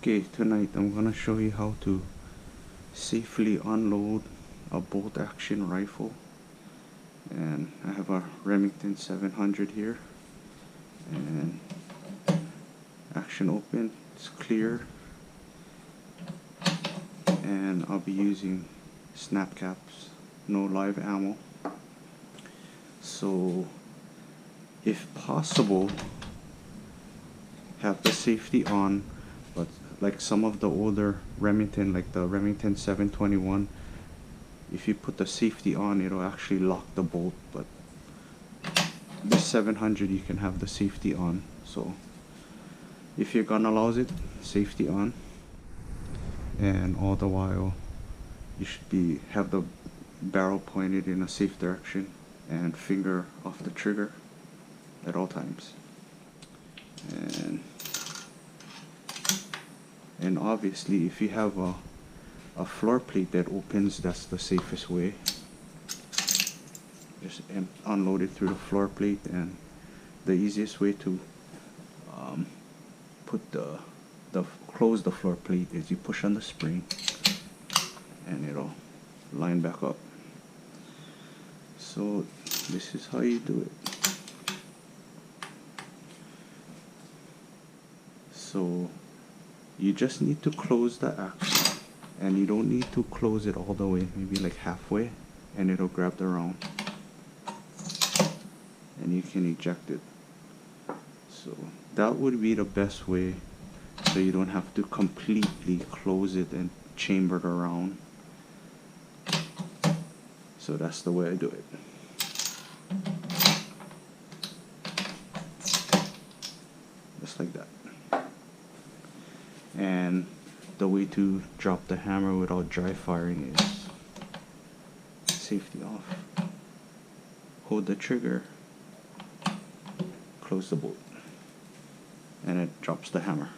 Okay, tonight I'm gonna show you how to safely unload a bolt action rifle. And I have a Remington 700 here, and action open, it's clear, and I'll be using snap caps, no live ammo. So if possible, have the safety on, but like some of the older Remington, like the Remington 721, if you put the safety on, it'll actually lock the bolt. But this 700, you can have the safety on. So if your gun allows it, safety on, and all the while you should have the barrel pointed in a safe direction and finger off the trigger at all times. And obviously, if you have a floor plate that opens, that's the safest way. Just unload it through the floor plate, and the easiest way to close the floor plate is you push on the spring and it'll line back up. So this is how you do it. So you just need to close the action, and you don't need to close it all the way, maybe like halfway, and it'll grab the round and you can eject it. So that would be the best way, so you don't have to completely close it and chamber the round. So that's the way I do it. Just like that. And the way to drop the hammer without dry firing is safety off. Hold the trigger, close the bolt, and it drops the hammer.